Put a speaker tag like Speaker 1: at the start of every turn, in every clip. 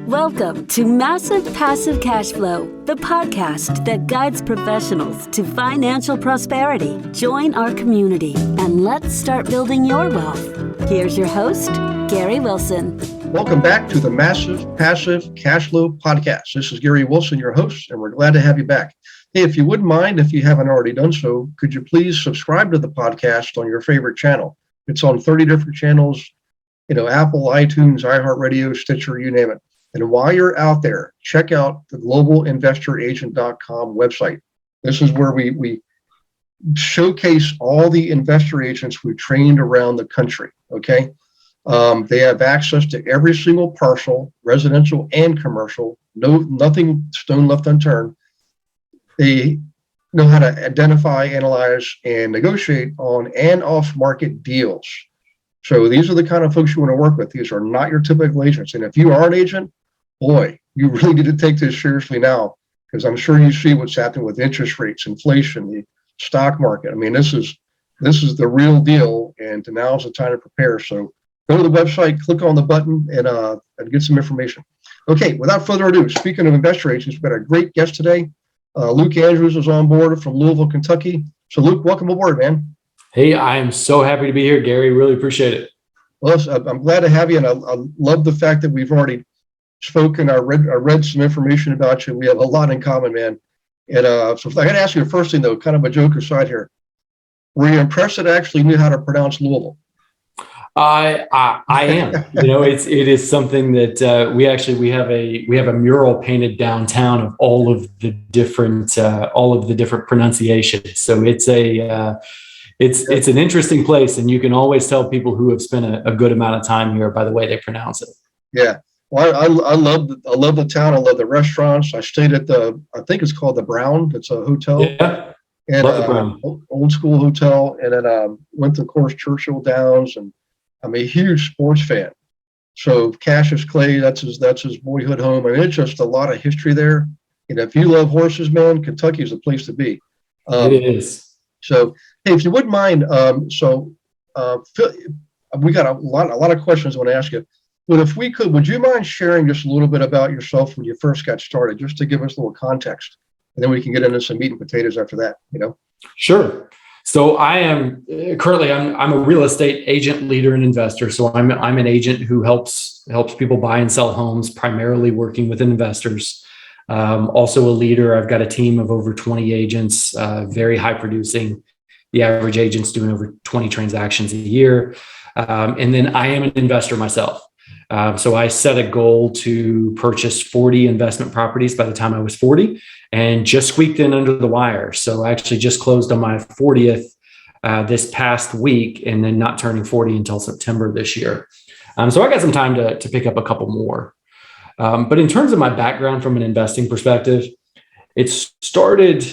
Speaker 1: Welcome to Massive Passive Cash Flow, the podcast that guides professionals to financial prosperity. Join our community and let's start building your wealth. Here's your host, Gary Wilson.
Speaker 2: Welcome back to the Massive Passive Cash Flow podcast. This is Gary Wilson, your host, and we're glad to have you back. Hey, if you wouldn't mind, if you haven't already done so, could you please subscribe to the podcast on your favorite channel? It's on 30 different channels, Apple, iTunes, iHeartRadio, Stitcher, you name it. And while you're out there, check out the globalinvestoragent.com website. This is where we showcase all the investor agents we've trained around the country, okay? They have access to every single parcel, residential and commercial, nothing stone left unturned. They know how to identify, analyze, and negotiate on and off market deals. So these are the kind of folks you want to work with. These are not your typical agents. And if you are an agent, boy, you really need to take this seriously now, because I'm sure you see what's happening with interest rates, inflation, the stock market. I mean, this is the real deal, and now's the time to prepare. So go to the website, click on the button, and get some information. Okay, without further ado, speaking of investor agents, we've got a great guest today. Luke Andrews is on board from Louisville, Kentucky. So Luke, welcome aboard, man.
Speaker 3: Hey, I am so happy to be here, Gary. Really appreciate it.
Speaker 2: Well, I'm glad to have you, and I love the fact that we've already spoken. I read some information about you. We have a lot in common, man. And so I got to ask you the first thing, though, kind of a joke aside here. Were you impressed that I actually knew how to pronounce Louisville?
Speaker 3: I am. It is something that we have a mural painted downtown of all of the different pronunciations. So it's an interesting place, and you can always tell people who have spent a good amount of time here by the way they pronounce it.
Speaker 2: Yeah. Well, I love the town. I love the restaurants. I stayed at I think it's called the Brown. It's a hotel.
Speaker 3: Yeah.
Speaker 2: And
Speaker 3: love the Brown.
Speaker 2: Old school hotel. And then went to, of course, Churchill Downs, and I'm a huge sports fan. So Cassius Clay, that's his boyhood home. I mean, it's just a lot of history there. And if you love horses, man, Kentucky is the place to be.
Speaker 3: It is.
Speaker 2: So, hey, if you wouldn't mind, we got a lot of questions I want to ask you. But if we could, would you mind sharing just a little bit about yourself when you first got started, just to give us a little context, and then we can get into some meat and potatoes after that,
Speaker 3: Sure. So I am currently I'm a real estate agent, leader, and investor. So I'm an agent who helps people buy and sell homes, primarily working with investors. Also a leader. I've got a team of over 20 agents, very high producing. The average agent's doing over 20 transactions a year. And then I am an investor myself. So I set a goal to purchase 40 investment properties by the time I was 40, and just squeaked in under the wire. So I actually just closed on my 40th this past week, and then not turning 40 until September this year. So I got some time to pick up a couple more. But in terms of my background from an investing perspective, it started,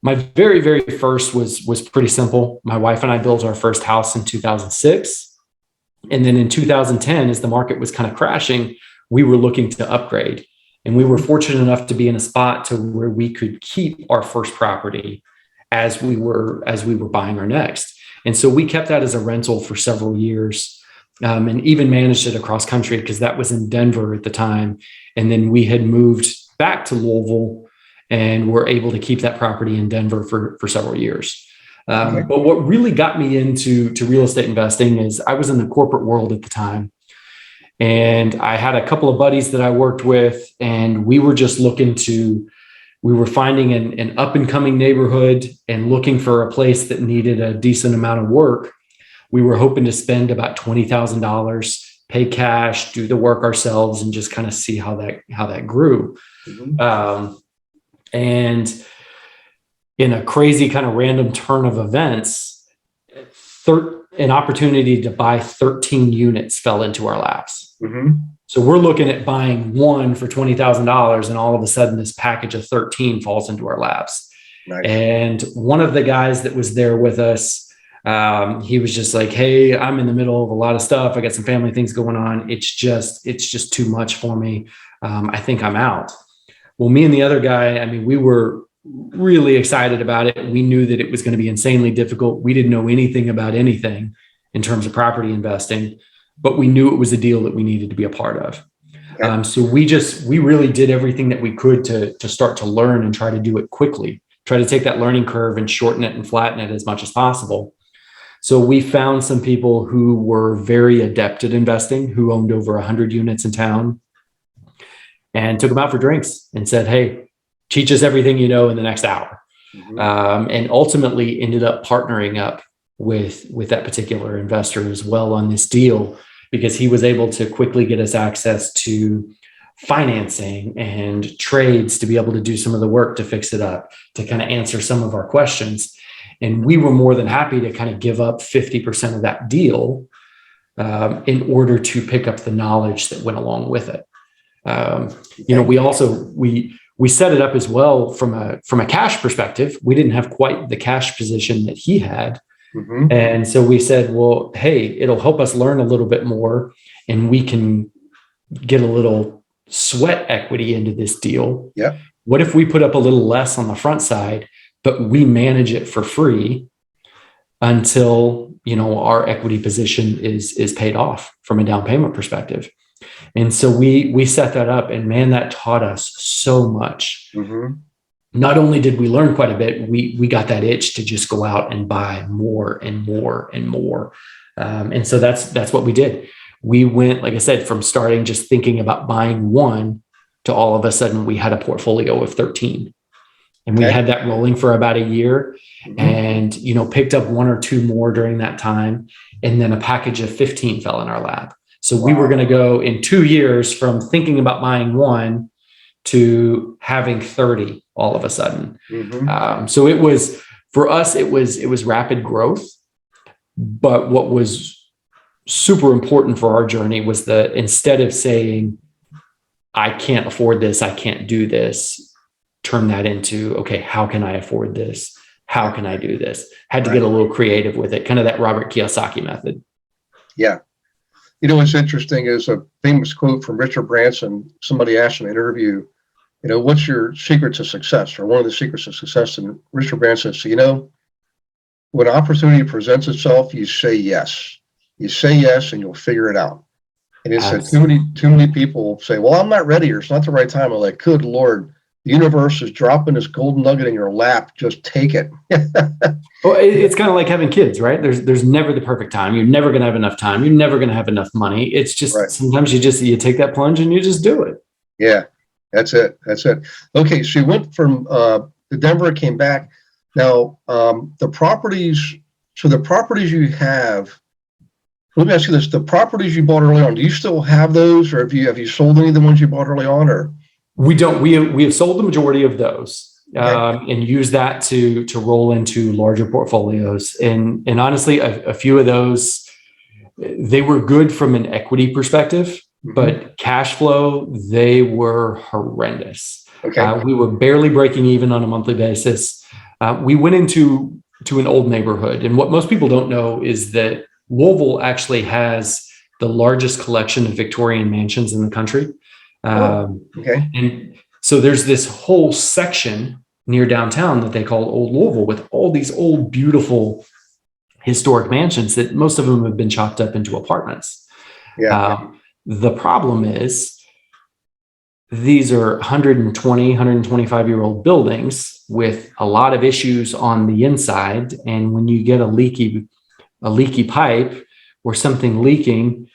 Speaker 3: my very, very first was pretty simple. My wife and I built our first house in 2006. And then in 2010, as the market was kind of crashing, we were looking to upgrade. And we were fortunate enough to be in a spot to where we could keep our first property as we were buying our next. And so we kept that as a rental for several years, and even managed it across country, because that was in Denver at the time. And then we had moved back to Louisville and were able to keep that property in Denver for several years. But what really got me into real estate investing is I was in the corporate world at the time, and I had a couple of buddies that I worked with, and we were just we were finding an up and coming neighborhood and looking for a place that needed a decent amount of work. We were hoping to spend about $20,000, pay cash, do the work ourselves, and just kind of see how that grew. Mm-hmm. And in a crazy kind of random turn of events, an opportunity to buy 13 units fell into our laps. Mm-hmm. So we're looking at buying one for $20,000, and all of a sudden this package of 13 falls into our laps. Nice. And one of the guys that was there with us, he was just like, "Hey, I'm in the middle of a lot of stuff. I got some family things going on. It's just too much for me. I think I'm out." Well, me and the other guy, we were really excited about it. We knew that it was going to be insanely difficult. We didn't know anything about anything in terms of property investing, but we knew it was a deal that we needed to be a part of.
Speaker 2: Okay.
Speaker 3: So we really did everything that we could to start to learn and try to do it quickly, try to take that learning curve and shorten it and flatten it as much as possible. So we found some people who were very adept at investing, who owned over 100 units in town, and took them out for drinks and said, hey, teach us everything you know in the next hour. And ultimately ended up partnering up with that particular investor as well on this deal, because he was able to quickly get us access to financing and trades to be able to do some of the work to fix it up, to kind of answer some of our questions. And we were more than happy to kind of give up 50% of that deal in order to pick up the knowledge that went along with it. We also, we set it up as well from a cash perspective. We didn't have quite the cash position that he had. And so we said, well, hey, it'll help us learn a little bit more and we can get a little sweat equity into this deal.
Speaker 2: Yeah.
Speaker 3: What if we put up a little less on the front side, but we manage it for free until, our equity position is paid off from a down payment perspective? And so we set that up, and man, that taught us so much. Not only did we learn quite a bit, we got that itch to just go out and buy more and more and more. And so that's what we did. We went, like I said, from starting just thinking about buying one to all of a sudden we had a portfolio of 13. And we had that rolling for about a year, and, picked up one or two more during that time. And then a package of 15 fell in our lap. So we were going to go in 2 years from thinking about buying one to having 30 all of a sudden. So it was, for us, it was rapid growth. But what was super important for our journey was that instead of saying, I can't afford this, I can't do this, turn that into, okay, how can I afford this? How can I do this? Had to get a little creative with it, kind of that Robert Kiyosaki method.
Speaker 2: Yeah. What's interesting is a famous quote from Richard Branson. Somebody asked in an interview, what's your secret to success, or one of the secrets of success? And Richard Branson said, when opportunity presents itself, you say yes. You say yes and you'll figure it out. And he said, too many people say, well, I'm not ready, or it's not the right time. I'm like, good Lord, the universe is dropping this golden nugget in your lap. Just take it.
Speaker 3: Well, it's kind of like having kids, right? There's never the perfect time. You're never going to have enough time. You're never going to have enough money. It's just sometimes you take that plunge and you just do it.
Speaker 2: Yeah, that's it. Okay, so you went from Denver, came back. Now, the properties you have, let me ask you this: the properties you bought early on, do you still have those, or have you sold any of the ones you bought early on, or?
Speaker 3: We don't. We have sold the majority of those, and use that to roll into larger portfolios. And honestly, a few of those, they were good from an equity perspective, but cash flow, they were horrendous. We were barely breaking even on a monthly basis. We went into an old neighborhood, and what most people don't know is that Louisville actually has the largest collection of Victorian mansions in the country. And so there's this whole section near downtown that they call Old Louisville, with all these old, beautiful, historic mansions that most of them have been chopped up into apartments. The problem is these are 120, 125-year-old buildings with a lot of issues on the inside. And when you get a leaky pipe or something leaking,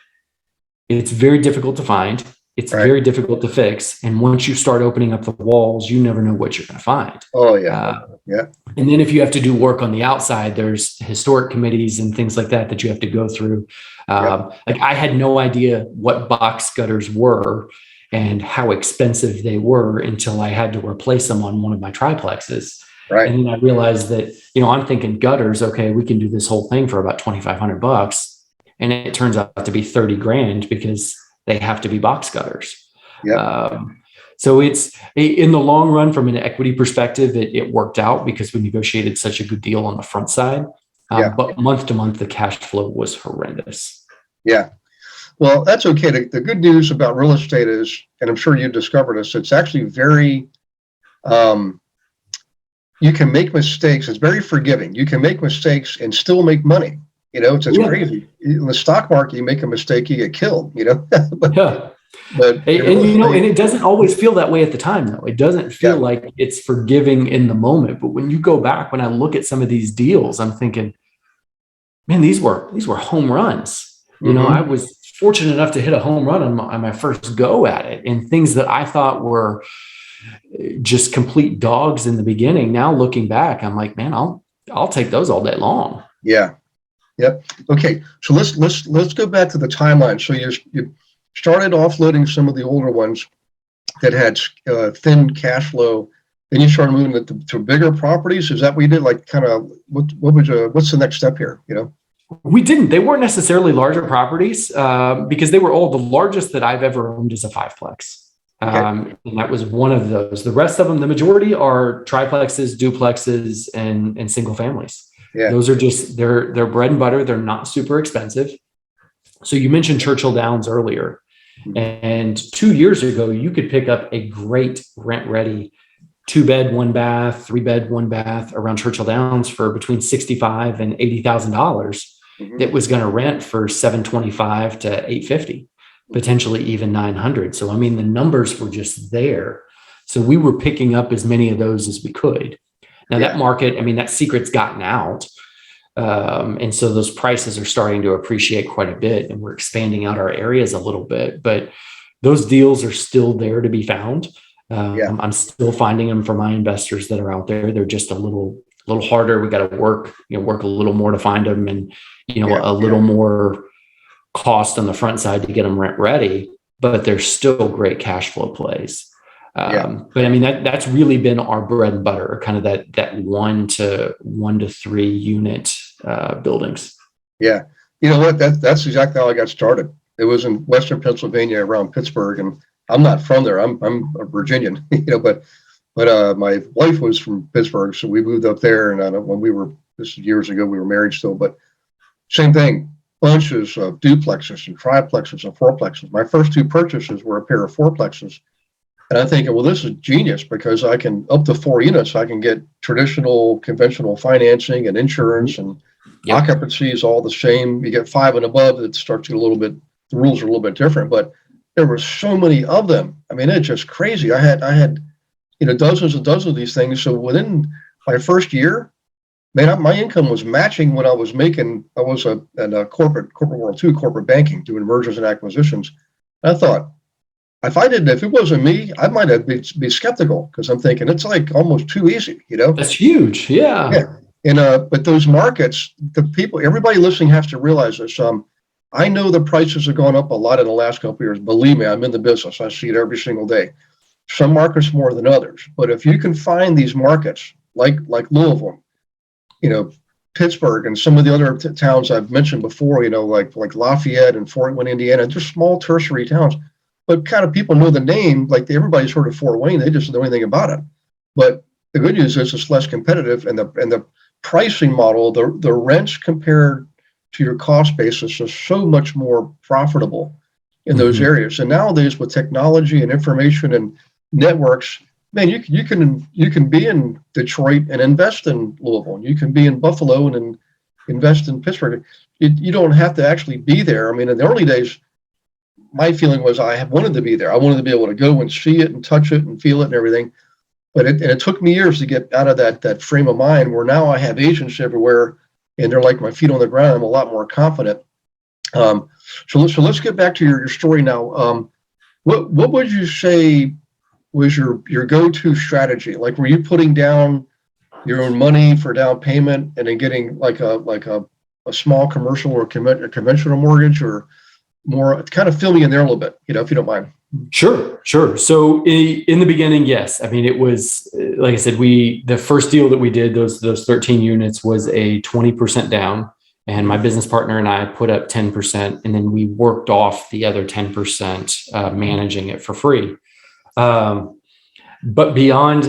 Speaker 3: it's very difficult to find. It's very difficult to fix. And once you start opening up the walls, you never know what you're going to find. And then if you have to do work on the outside, there's historic committees and things like that you have to go through. Like I had no idea what box gutters were and how expensive they were until I had to replace them on one of my triplexes. And then I realized that, I'm thinking gutters, okay, we can do this whole thing for about $2,500. And it turns out to be $30,000 because they have to be box gutters. So it's in the long run, from an equity perspective, it worked out because we negotiated such a good deal on the front side. But month to month, the cash flow was horrendous.
Speaker 2: Well, that's okay. The good news about real estate is, and I'm sure you've discovered this, it's actually very, you can make mistakes. It's very forgiving. You can make mistakes and still make money. It's crazy. In the stock market, you make a mistake, you get killed, But But
Speaker 3: And it doesn't always feel that way at the time, though. It doesn't feel like it's forgiving in the moment. But when you go back, when I look at some of these deals, I'm thinking, man, these were home runs. You know, I was fortunate enough to hit a home run on my first go at it, and things that I thought were just complete dogs in the beginning. Now looking back, I'm like, man, I'll take those all day long.
Speaker 2: Yeah. Yep. Okay. So let's go back to the timeline. So you started offloading some of the older ones that had thin cash flow. Then you started moving to bigger properties. Is that what you did? Like, kind of, what's the next step here? You know,
Speaker 3: we didn't. They weren't necessarily larger properties because they were all, the largest that I've ever owned is a fiveplex. And that was one of those. The rest of them, the majority are triplexes, duplexes, and single families. Yeah. Those are just they're bread and butter. They're not super expensive. So you mentioned Churchill Downs earlier, and 2 years ago, you could pick up a great rent-ready 2-bed, 1-bath, 3-bed, 1-bath around Churchill Downs for between $65,000 and $80,000. That was going to rent for $725 to $850, potentially even $900. So I mean, the numbers were just there. So we were picking up as many of those as we could. Now that market, I mean, that secret's gotten out. And so those prices are starting to appreciate quite a bit, and we're expanding out our areas a little bit, but those deals are still there to be found. I'm still finding them for my investors that are out there. They're just a little harder. We got to work a little more to find them, and, a little more cost on the front side to get them rent ready, but they're still great cash flow plays. But I mean, that's really been our bread and butter, kind of that 1 to 3 unit buildings. Yeah.
Speaker 2: You know what? That's exactly how I got started. It was in Western Pennsylvania around Pittsburgh, and I'm not from there. I'm a Virginian, but my wife was from Pittsburgh. So we moved up there, and when this is years ago, we were married still, but same thing, bunches of duplexes and triplexes and fourplexes. My first 2 purchases were a pair of fourplexes. And I'm thinking, well, this is genius, because I can, up to 4 units, I can get traditional, conventional financing and insurance, and occupancy is all the same. You get 5 and above, it starts to get the rules are a little bit different, but there were so many of them. I mean, it's just crazy. I had dozens and dozens of these things. So within my first year, man, my income was matching what I was making. I was in a corporate world too, corporate banking, doing mergers and acquisitions. And I thought, if it wasn't me, I might have be skeptical, because I'm thinking it's like almost too easy,
Speaker 3: That's huge. Yeah.
Speaker 2: And but those markets, everybody listening has to realize this. I know the prices have gone up a lot in the last couple of years. Believe me, I'm in the business. I see it every single day. Some markets more than others. But if you can find these markets like Louisville, Pittsburgh, and some of the other towns I've mentioned before, like Lafayette and Fort Wayne, Indiana, just small tertiary towns. But kind of people know the name, like everybody's heard of Fort Wayne, they just don't know anything about it. But the good news is it's less competitive, and the pricing model, the rents compared to your cost basis is so much more profitable in those areas. And nowadays, with technology and information and networks, man, you can be in Detroit and invest in Louisville, and you can be in Buffalo and invest in Pittsburgh. You don't have to actually be there. I mean, in the early days, my feeling was I wanted to be there. I wanted to be able to go and see it and touch it and feel it and everything. But it took me years to get out of that frame of mind, where now I have agents everywhere, and they're like my feet on the ground. I'm a lot more confident. So let's get back to your story now. What would you say was your go-to strategy? Like, were you putting down your own money for down payment and then getting like a small commercial or conventional mortgage, or more? Kind of fill me in there a little bit, if you don't mind.
Speaker 3: Sure. So in the beginning, yes. I mean, it was, like I said, the first deal that we did, those 13 units, was a 20% down, and my business partner and I put up 10%, and then we worked off the other 10%, managing it for free. But beyond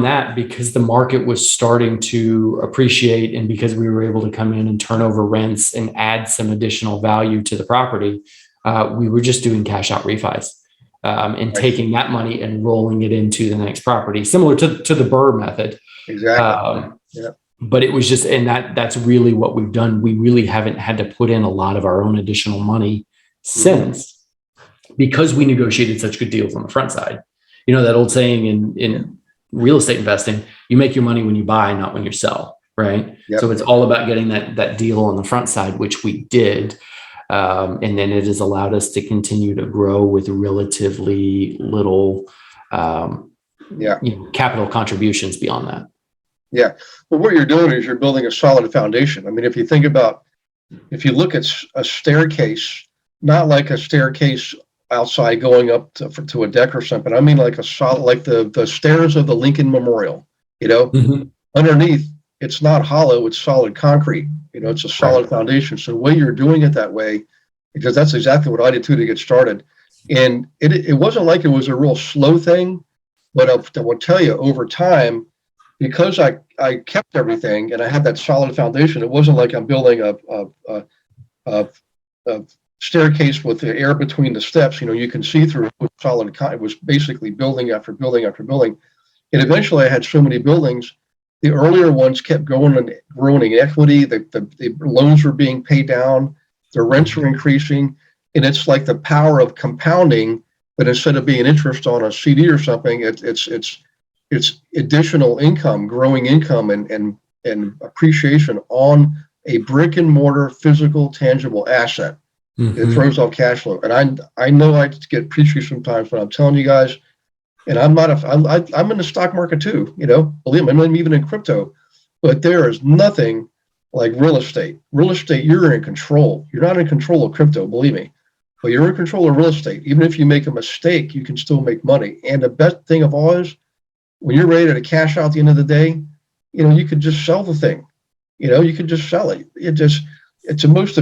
Speaker 3: that, because the market was starting to appreciate, and because we were able to come in and turn over rents and add some additional value to the property, we were just doing cash out refis, and taking that money and rolling it into the next property, similar to the BRRRR method.
Speaker 2: Exactly.
Speaker 3: But it was just, and that's really what we've done. We really haven't had to put in a lot of our own additional money since. because we negotiated such good deals on the front side. You know, that old saying in real estate investing, you make your money when you buy, not when you sell, right?
Speaker 2: Yep.
Speaker 3: So it's all about getting that deal on the front side, which we did. And then it has allowed us to continue to grow with relatively little capital contributions beyond that.
Speaker 2: Yeah. Well, what you're doing is you're building a solid foundation. I mean, if you look at a staircase, not like a staircase outside going up to a deck or something. I mean, like a solid, like the stairs of the Lincoln Memorial, underneath, it's not hollow, it's solid concrete. It's a solid foundation. So the way you're doing it that way, because that's exactly what I did too to get started. And it wasn't like it was a real slow thing, but I will tell you, over time, because I kept everything and I had that solid foundation, it wasn't like I'm building a staircase with the air between the steps. You can see through it with solid. It was basically building after building after building, and eventually I had so many buildings. The earlier ones kept going and growing in equity. The loans were being paid down, the rents were increasing, and it's like the power of compounding. But instead of being interest on a CD or something, it's additional income, growing income, and appreciation on a brick and mortar, physical, tangible asset. It throws off cash flow. And I know I get preachy sometimes, but I'm telling you guys, and I'm in the stock market too, believe me, I'm even in crypto, but there is nothing like real estate. Real estate, you're in control. You're not in control of crypto, believe me, but you're in control of real estate. Even if you make a mistake, you can still make money. And the best thing of all is when you're ready to cash out at the end of the day, you could just sell the thing. You could just sell it. It's the most,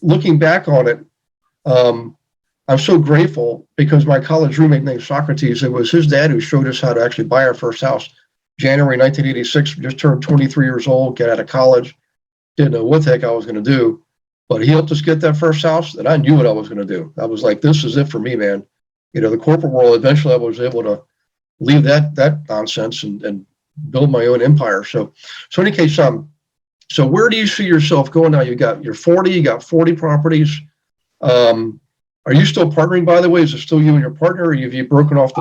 Speaker 2: looking back on it, I'm so grateful because my college roommate named Socrates, it was his dad who showed us how to actually buy our first house. January 1986, just turned 23 years old, get out of college, didn't know what the heck I was going to do, but he helped us get that first house, and I knew what I was going to do. I was like, this is it for me, man. The corporate world, eventually I was able to leave that nonsense and build my own empire. So in any case, so where do you see yourself going now? You got 40 properties. Are you still partnering, by the way? Is it still you and your partner, or have you broken off the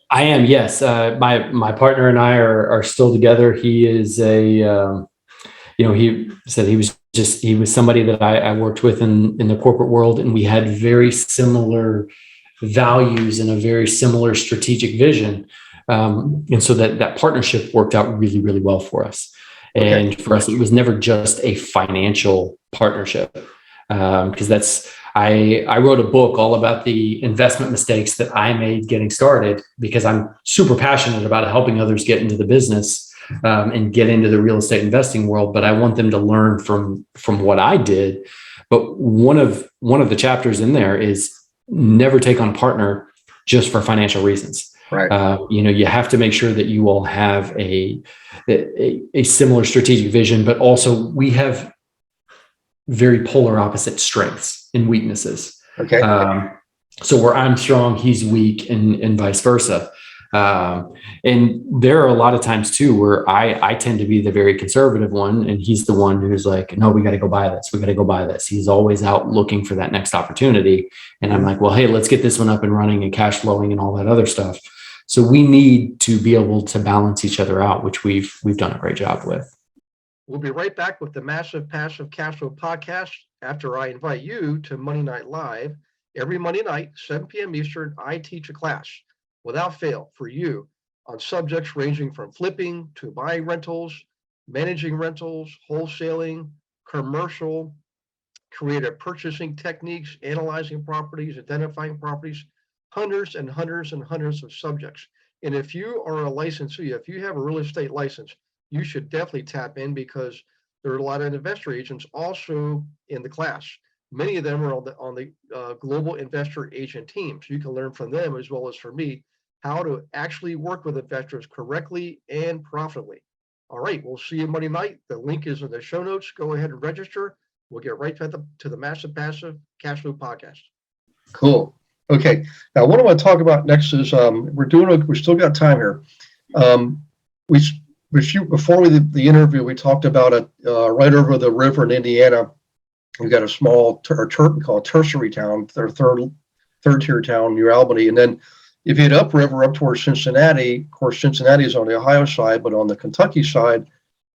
Speaker 3: I am, yes. My partner and I are still together. He is he said he was somebody that I worked with in the corporate world, and we had very similar values and a very similar strategic vision. And so that partnership worked out really, really well for us. And for us, it was never just a financial partnership, because I wrote a book all about the investment mistakes that I made getting started, because I'm super passionate about helping others get into the business and get into the real estate investing world. But I want them to learn from what I did. But one of the chapters in there is never take on a partner just for financial reasons.
Speaker 2: Right.
Speaker 3: You have to make sure that you all have a similar strategic vision, but also we have very polar opposite strengths and weaknesses.
Speaker 2: Okay.
Speaker 3: So where I'm strong, he's weak, and vice versa. And there are a lot of times too where I tend to be the very conservative one, and he's the one who's like, no, we got to go buy this. We got to go buy this. He's always out looking for that next opportunity. And I'm like, well, hey, let's get this one up and running and cash flowing and all that other stuff. So we need to be able to balance each other out, which we've done a great job with.
Speaker 2: We'll be right back with the Massive Passive Cash Flow podcast after I invite you to Monday Night Live. Every Monday night, 7 p.m. Eastern, I teach a class without fail for you on subjects ranging from flipping to buying rentals, managing rentals, wholesaling, commercial, creative purchasing techniques, analyzing properties, identifying properties, hundreds and hundreds and hundreds of subjects. And if you are a licensee, if you have a real estate license, you should definitely tap in, because there are a lot of investor agents also in the class. Many of them are on the global investor agent team. So you can learn from them as well as from me how to actually work with investors correctly and profitably. All right, we'll see you Monday night. The link is in the show notes. Go ahead and register. We'll get right to the Massive Passive Cash Flow podcast. Cool. Okay. Now, what I want to talk about next is we still got time here. Before the interview, we talked about it right over the river in Indiana. We've got a small we call it tertiary town, their third tier town near Albany. And then if you head upriver up towards Cincinnati, of course, Cincinnati is on the Ohio side, but on the Kentucky side,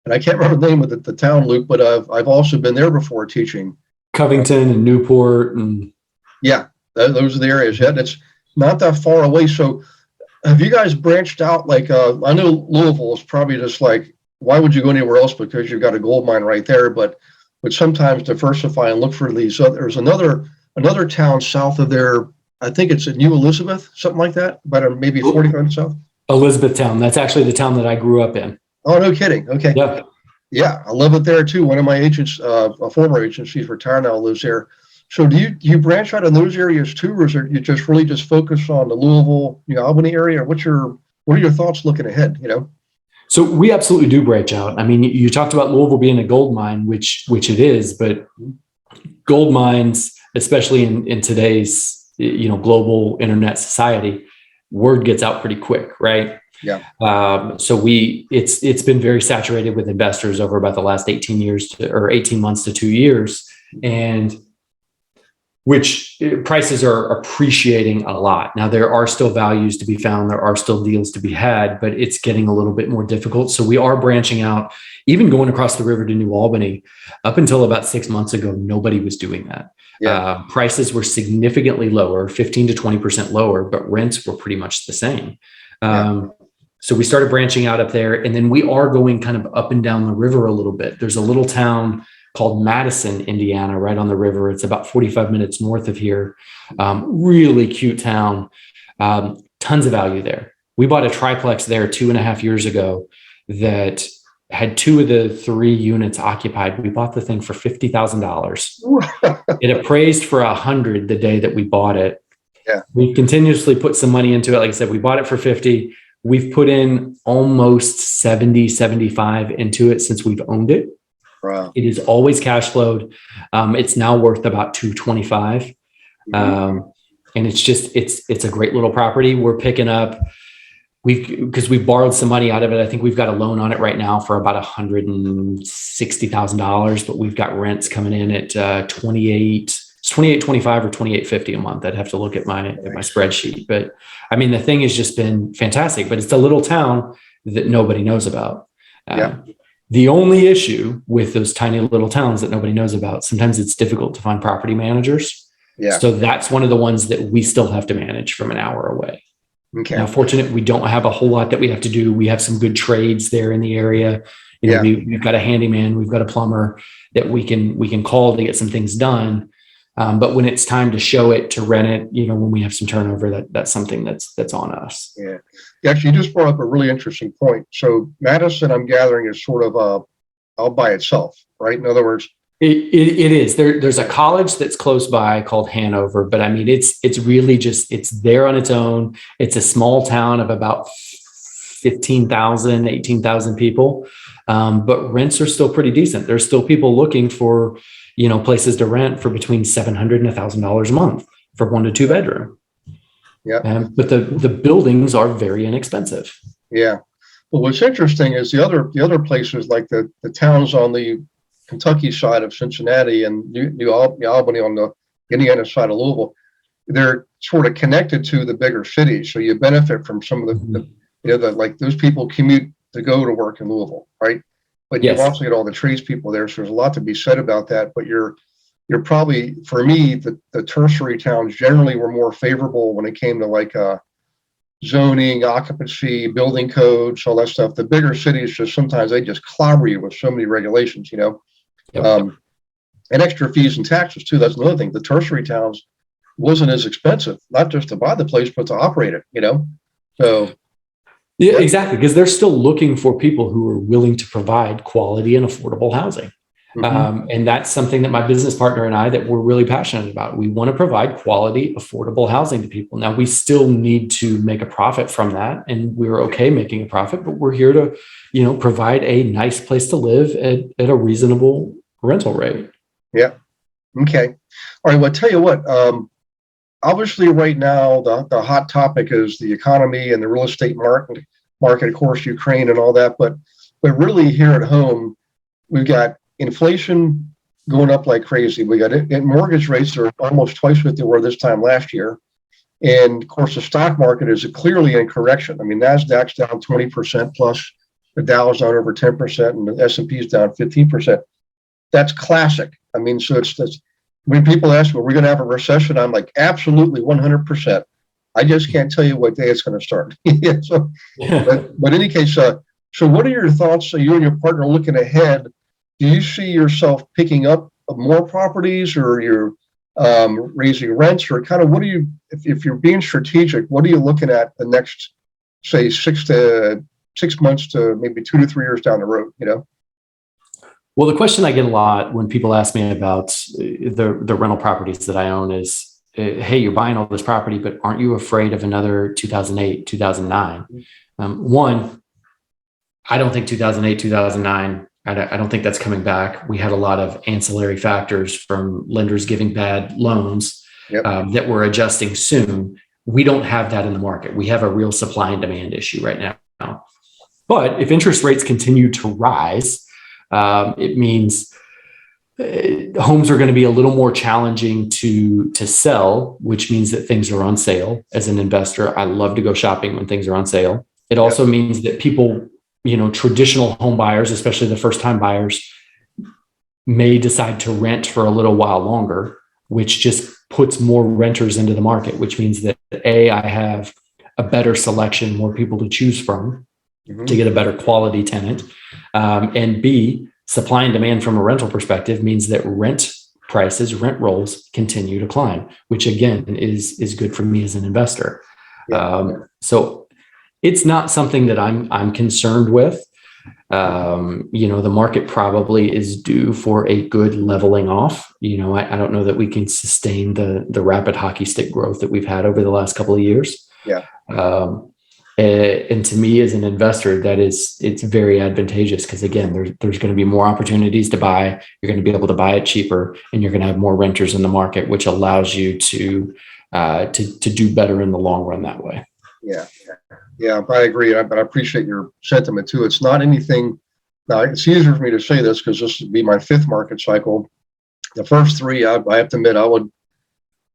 Speaker 2: and I can't remember the name of the town, Luke, but I've also been there before teaching.
Speaker 3: Covington and Newport. And
Speaker 2: yeah, those are the areas. Yeah, it's not that far away. So have you guys branched out? Like, I know Louisville is probably just like, why would you go anywhere else? Because you've got a gold mine right there, but sometimes diversify and look for these. So there's another town south of there. I think it's New Elizabeth, something like that, about maybe 45 minutes south.
Speaker 3: Elizabethtown. That's actually the town that I grew up in.
Speaker 2: Oh, no kidding. Okay.
Speaker 3: Yeah.
Speaker 2: Yeah, I love it there too. One of my agents, a former agent, she's retired now, lives there. So do you branch out in those areas too, or is it you just really just focus on the Louisville, Albany area? What are your thoughts looking ahead?
Speaker 3: So we absolutely do branch out. I mean, you talked about Louisville being a gold mine, which it is, but gold mines, especially in today's global internet society, word gets out pretty quick, right?
Speaker 2: Yeah.
Speaker 3: So it's been very saturated with investors over about the last 18 months to 2 years, and which prices are appreciating a lot. Now, there are still values to be found. There are still deals to be had, but it's getting a little bit more difficult. So we are branching out, even going across the river to New Albany. Up until about 6 months ago, nobody was doing that. Yeah. Prices were significantly lower, 15 to 20% lower, but rents were pretty much the same. So we started branching out up there, and then we are going kind of up and down the river a little bit. There's a little town called Madison, Indiana, right on the river. It's about 45 minutes north of here. Really cute town. Tons of value there. We bought a triplex there 2.5 years ago that had 2 of the 3 units occupied. We bought the thing for $50,000. It appraised for $100 the day that we bought it.
Speaker 2: Yeah.
Speaker 3: We continuously put some money into it. Like I said, we bought it for $50. We've put in almost 75 into it since we've owned it.
Speaker 2: Wow.
Speaker 3: It is always cash flowed. It's now worth about $225. And it's a great little property. We're picking up, because we've borrowed some money out of it. I think we've got a loan on it right now for about $160,000, but we've got rents coming in at $28.25 or $28.50 a month. I'd have to look at my spreadsheet, but I mean, the thing has just been fantastic, but it's a little town that nobody knows about. The only issue with those tiny little towns that nobody knows about, sometimes it's difficult to find property managers.
Speaker 2: Yeah.
Speaker 3: So that's one of the ones that we still have to manage from an hour away.
Speaker 2: Okay.
Speaker 3: Now, fortunately, we don't have a whole lot that we have to do. We have some good trades there in the area. We've got a handyman, we've got a plumber that we can call to get some things done. But when it's time to show it, to rent it, when we have some turnover, that's something that's on us.
Speaker 2: Yeah. Actually, you just brought up a really interesting point. So Madison, I'm gathering, is sort of all by itself, right? In other words,
Speaker 3: it is. There's a college that's close by called Hanover, but I mean, it's really just, it's there on its own. It's a small town of about 15,000, 18,000 people. But rents are still pretty decent. There's still people looking for, places to rent for between $700 and $1,000 a month for 1 to 2 bedroom.
Speaker 2: Yeah.
Speaker 3: But the buildings are very inexpensive.
Speaker 2: Yeah. Well, what's interesting is the other places, like the towns on the Kentucky side of Cincinnati and New Albany on the Indiana side of Louisville, they're sort of connected to the bigger cities. So you benefit from some of the like those people commute to go to work in Louisville, right? But
Speaker 3: Yes.
Speaker 2: You also get all the trades people there. So there's a lot to be said about that. But you're probably, for me, the tertiary towns generally were more favorable when it came to like zoning, occupancy, building codes, all that stuff. The bigger cities, just sometimes they just clobber you with so many regulations, Yep. And extra fees and taxes too. That's another thing. The tertiary towns wasn't as expensive, not just to buy the place, but to operate it, So
Speaker 3: yeah, exactly. Because they're still looking for people who are willing to provide quality and affordable housing.
Speaker 2: Mm-hmm.
Speaker 3: And that's something that my business partner and I, that we're really passionate about. We want to provide quality, affordable housing to people. Now, we still need to make a profit from that, and we're okay making a profit, but we're here to, provide a nice place to live at a reasonable rental rate.
Speaker 2: Yeah. Okay. All right. Well, I'll tell you what, obviously right now, the hot topic is the economy and the real estate market, of course, Ukraine and all that. But really here at home, we've got inflation going up like crazy. We got it, and mortgage rates are almost twice what they were this time last year. And of course, the stock market is clearly in correction. I mean, NASDAQ's down 20% plus, the Dow's down over 10%, and the S&P's down 15%. That's classic. I mean, so it's when people ask, "Well, we're going to have a recession?" I'm like, absolutely, 100%. I just can't tell you what day it's going to start. So, but in any case, so what are your thoughts? So you and your partner looking ahead, do you see yourself picking up more properties, or you're raising rents, or kind of what do you, if you're being strategic, what are you looking at the next, say, 6 months to maybe 2 to 3 years down the road,
Speaker 3: Well, the question I get a lot when people ask me about the rental properties that I own is, hey, you're buying all this property, but aren't you afraid of another 2008, 2009? One, I don't think 2008, 2009, I don't think that's coming back. We had a lot of ancillary factors from lenders giving bad loans that we're adjusting soon. We don't have that in the market. We have a real supply and demand issue right now. But if interest rates continue to rise, it means homes are going to be a little more challenging to sell, which means that things are on sale. As an investor, I love to go shopping when things are on sale. It also means that people, traditional home buyers, especially the first-time buyers, may decide to rent for a little while longer, which just puts more renters into the market, which means that A, I have a better selection, more people to choose from to get a better quality tenant. And B, supply and demand from a rental perspective means that rent rolls continue to climb, which again is good for me as an investor. So it's not something that I'm concerned with. The market probably is due for a good leveling off. I don't know that we can sustain the rapid hockey stick growth that we've had over the last couple of years. And to me as an investor, it's very advantageous because again, there's going to be more opportunities to buy. You're going to be able to buy it cheaper, and you're going to have more renters in the market, which allows you to do better in the long run that way.
Speaker 2: Yeah, I agree. But I appreciate your sentiment too. It's not anything. Now it's easier for me to say this because this would be my 5th market cycle. The first 3, I have to admit, I would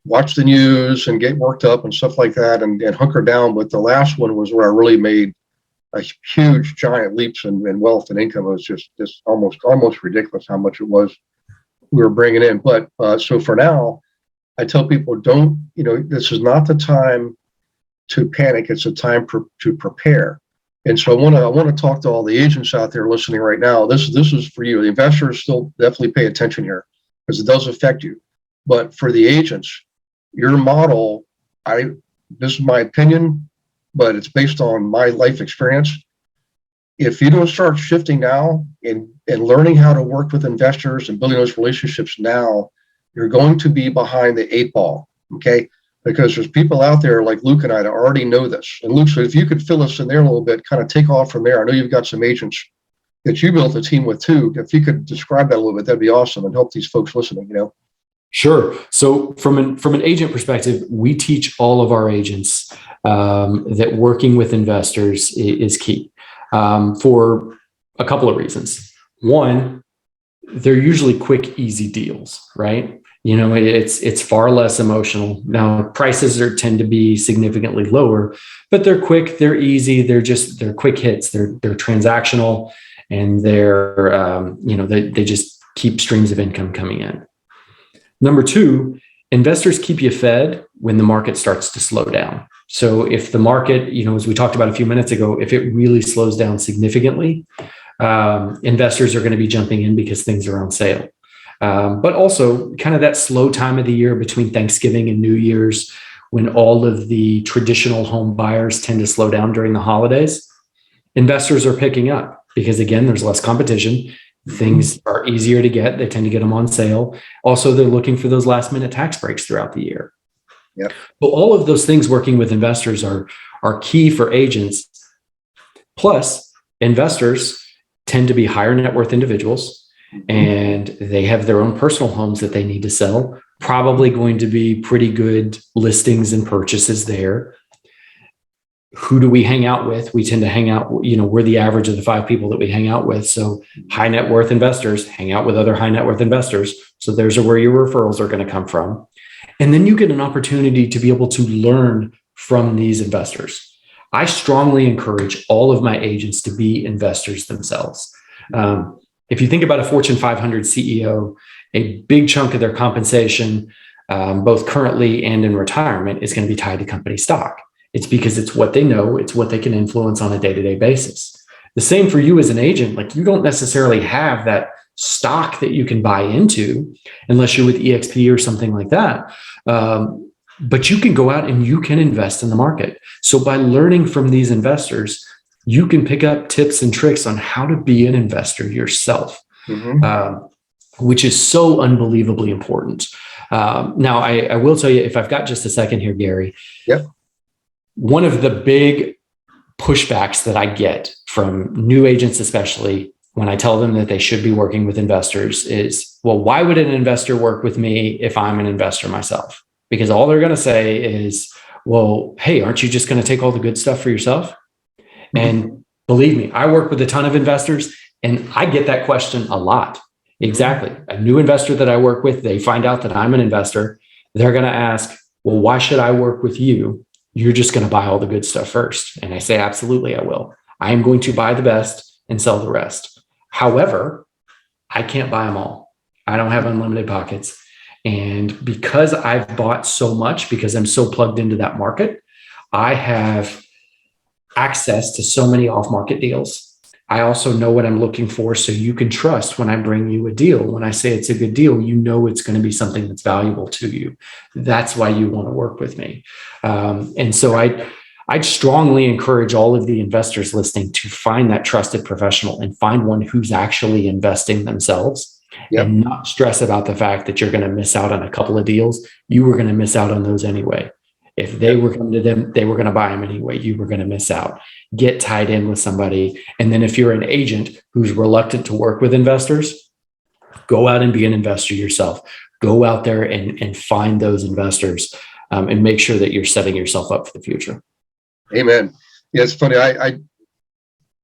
Speaker 2: watch the news and get worked up and stuff like that and hunker down. But the last one was where I really made a huge, giant leaps in wealth and income. It was just almost ridiculous how much it was we were bringing in. But so for now, I tell people, this is not the time to panic. It's a time to prepare. And so I want to talk to all the agents out there listening right now. This is for you. The investors still definitely pay attention here because it does affect you. But for the agents, your model, this is my opinion, but it's based on my life experience. If you don't start shifting now and learning how to work with investors and building those relationships now, you're going to be behind the 8 ball, okay? Because there's people out there like Luke and I that already know this. And Luke, so if you could fill us in there a little bit, kind of take off from there. I know you've got some agents that you built a team with too. If you could describe that a little bit, that'd be awesome and help these folks listening,
Speaker 3: Sure. So from an agent perspective, we teach all of our agents that working with investors is key for a couple of reasons. One, they're usually quick, easy deals, right? It's far less emotional. Now, prices tend to be significantly lower, but they're quick, they're easy, they're quick hits, they're transactional, and they just keep streams of income coming in. Number 2, investors keep you fed when the market starts to slow down. So if the market, as we talked about a few minutes ago, if it really slows down significantly, investors are going to be jumping in because things are on sale. But also kind of that slow time of the year between Thanksgiving and New Year's, when all of the traditional home buyers tend to slow down during the holidays, investors are picking up because, again, there's less competition. Things are easier to get. They tend to get them on sale. Also, they're looking for those last minute tax breaks throughout the year.
Speaker 2: Yep.
Speaker 3: But all of those things working with investors are key for agents. Plus, investors tend to be higher net worth individuals, and they have their own personal homes that they need to sell. Probably going to be pretty good listings and purchases there. who do we hang out with? We tend to hang out, we're the average of the 5 people that we hang out with. So high net worth investors hang out with other high net worth investors. So there's where your referrals are going to come from. And then you get an opportunity to be able to learn from these investors. I strongly encourage all of my agents to be investors themselves. If you think about a Fortune 500 CEO, a big chunk of their compensation, both currently and in retirement, is going to be tied to company stock. It's because it's what they know, it's what they can influence on a day-to-day basis. The same for you as an agent. Like, you don't necessarily have that stock that you can buy into unless you're with EXP or something like that. But you can go out and you can invest in the market. So by learning from these investors, you can pick up tips and tricks on how to be an investor yourself, which is so unbelievably important. Now, I will tell you, if I've got just a second here, Gary.
Speaker 2: Yep.
Speaker 3: One of the big pushbacks that I get from new agents, especially when I tell them that they should be working with investors, is, well, why would an investor work with me if I'm an investor myself? Because all they're going to say is, well, hey, aren't you just going to take all the good stuff for yourself? And believe me, I work with a ton of investors and I get that question a lot. Exactly. A new investor that I work with, they find out that I'm an investor. They're going to ask, well, why should I work with you? You're just going to buy all the good stuff first. And I say, absolutely, I will. I am going to buy the best and sell the rest. However, I can't buy them all. I don't have unlimited pockets. And because I've bought so much, because I'm so plugged into that market, I have access to so many off-market deals. I also know what I'm looking for. So you can trust when I bring you a deal. When I say it's a good deal, you know it's going to be something that's valuable to you. That's why you want to work with me. And so I'd strongly encourage all of the investors listening to find that trusted professional and find one who's actually investing themselves. Yep. And not stress about the fact that you're going to miss out on a couple of deals. You were going to miss out on those anyway. If they were coming to them, they were going to buy them anyway. You were going to miss out. Get tied in with somebody. And then if you're an agent who's reluctant to work with investors, go out and be an investor yourself. Go out there and find those investors and make sure that you're setting yourself up for the future.
Speaker 2: Amen. Yeah, it's funny. I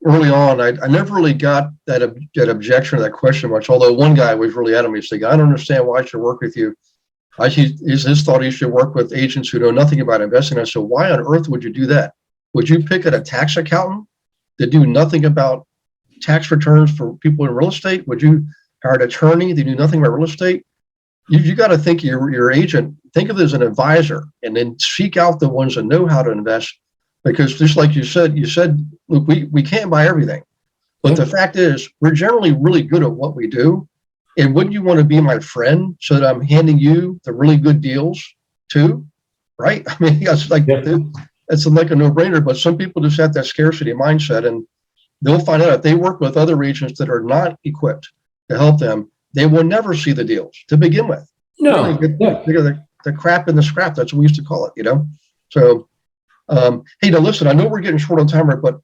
Speaker 2: early on, I never really got that objection or that question much, although one guy was really adamant. He's like, I don't understand why I should work with you. His thought he should work with agents who know nothing about investing. I said, why on earth would you do that? Would you pick a tax accountant that do nothing about tax returns for people in real estate? Would you hire an attorney that knew nothing about real estate? You got to think your agent, think of it as an advisor, and then seek out the ones that know how to invest. Because just like you said, look, we can't buy everything. But the fact is, we're generally really good at what we do. And wouldn't you want to be my friend so that I'm handing you the really good deals too? Right? I mean, it's like, it's like a no-brainer, but some people just have that scarcity mindset, and they'll find out if they work with other agents that are not equipped to help them, they will never see the deals to begin with.
Speaker 3: No.
Speaker 2: The crap in the scrap, that's what we used to call it, So, hey, now listen, I know we're getting short on time, but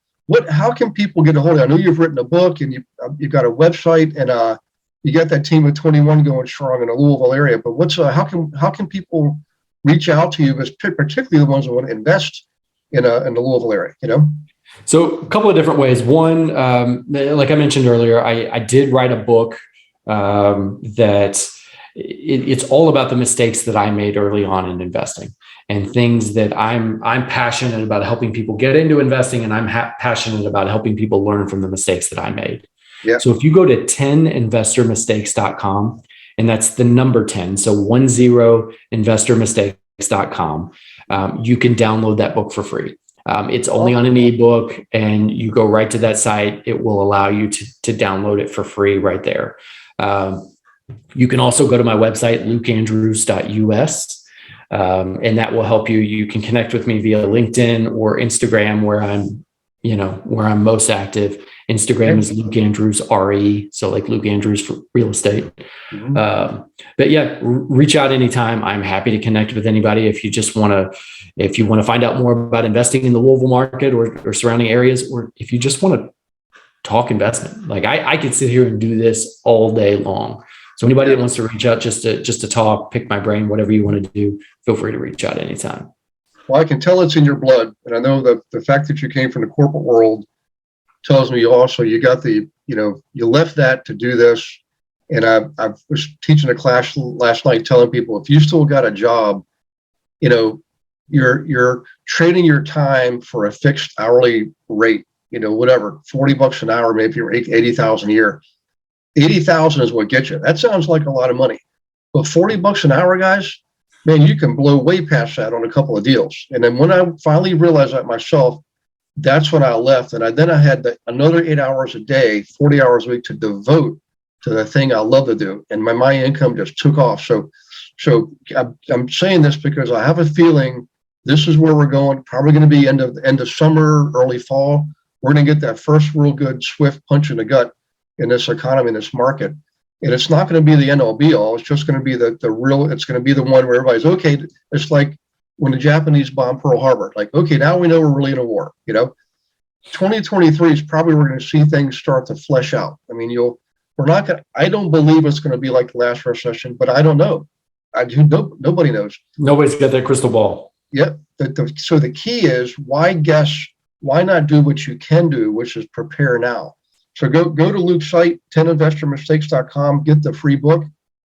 Speaker 2: how can people get a hold of you? I know you've written a book and you've got a website, and you got that team of 21 going strong in the Louisville area, but how can people reach out to you, particularly the ones that want to invest in the Louisville area,
Speaker 3: So a couple of different ways. One, like I mentioned earlier, I did write a book that it's all about the mistakes that I made early on in investing and things that I'm passionate about helping people get into investing, and I'm passionate about helping people learn from the mistakes that I made. Yeah. So if you go to 10investormistakes.com, and that's the number 10, so 10investormistakes.com, you can download that book for free. It's only on an ebook, and you go right to that site. It will allow you to download it for free right there. You can also go to my website, lukeandrews.us, and that will help you. You can connect with me via LinkedIn or Instagram, where I'm most active. Instagram is Luke Andrews RE, so like Luke Andrews for real estate. Mm-hmm. But yeah, reach out anytime. I'm happy to connect with anybody. If you want to find out more about investing in the Louisville market or surrounding areas, or if you just want to talk investment, like I could sit here and do this all day long. So anybody that wants to reach out just to talk, pick my brain, whatever you want to do, feel free to reach out anytime.
Speaker 2: Well, I can tell it's in your blood. And I know that the fact that you came from the corporate world tells me also you got you left that to do this. And I was teaching a class last night telling people, if you still got a job, you're trading your time for a fixed hourly rate, whatever, $40 an hour, maybe you're 80,000 a year. 80,000 is what gets you. That sounds like a lot of money, but $40 an hour, guys, man, you can blow way past that on a couple of deals. And then when I finally realized that myself, that's when I left. And I had another 8 hours a day, 40 hours a week to devote to the thing I love to do. And my income just took off. So I'm saying this because I have a feeling this is where we're going, probably going to be end of summer, early fall. We're going to get that first real good, swift punch in the gut in this economy, in this market. And it's not going to be the end all be all. It's just going to be it's going to be the one where everybody's okay. It's like when the Japanese bombed Pearl Harbor, like, okay, now we know we're really in a war, 2023 is probably where we're going to see things start to flesh out. I mean, I don't believe it's going to be like the last recession, but I don't know. Nobody knows.
Speaker 3: Nobody's got that crystal ball.
Speaker 2: Yep. So the key is why guess? Why not do what you can do, which is prepare now? So go to Luke's site, 10investormistakes.com, get the free book.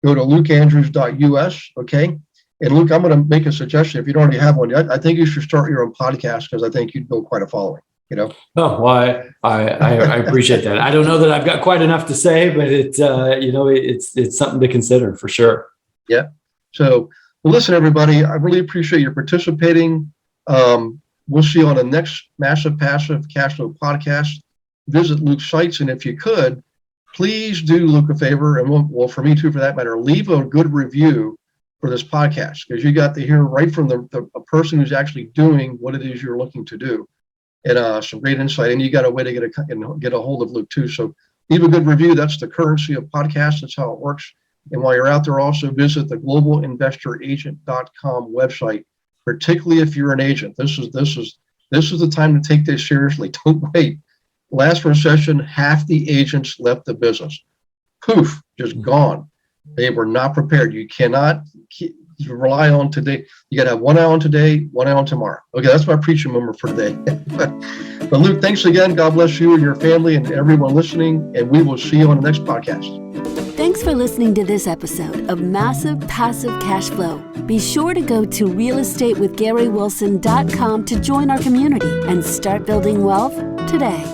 Speaker 2: Go to lukeandrews.us, okay? And Luke, I'm going to make a suggestion. If you don't already have one yet, I think you should start your own podcast because I think you'd build quite a following.
Speaker 3: Oh, well, I appreciate that. I don't know that I've got quite enough to say, but it's something to consider for sure.
Speaker 2: Yeah. So, well, listen, everybody, I really appreciate your participating. We'll see you on the next Massive Passive Cash Flow podcast. Visit Luke's sites, and if you could, please do Luke a favor, and well, for me too, for that matter, leave a good review for this podcast because you got to hear right from a person who's actually doing what it is you're looking to do. And some great insight, and you got a way to get a hold of Luke too. So leave a good review. That's the currency of podcasts. That's how it works. And while you're out there, also visit the globalinvestoragent.com website, particularly if you're an agent. This is the time to take this seriously. Don't wait. Last recession, half the agents left the business. Poof, just gone. They were not prepared. You cannot rely on today. You got to have 1 eye on today, 1 eye on tomorrow. Okay, that's my preaching moment for today. But Luke, thanks again. God bless you and your family and everyone listening. And we will see you on the next podcast.
Speaker 1: Thanks for listening to this episode of Massive Passive Cash Flow. Be sure to go to realestatewithgarywilson.com to join our community and start building wealth today.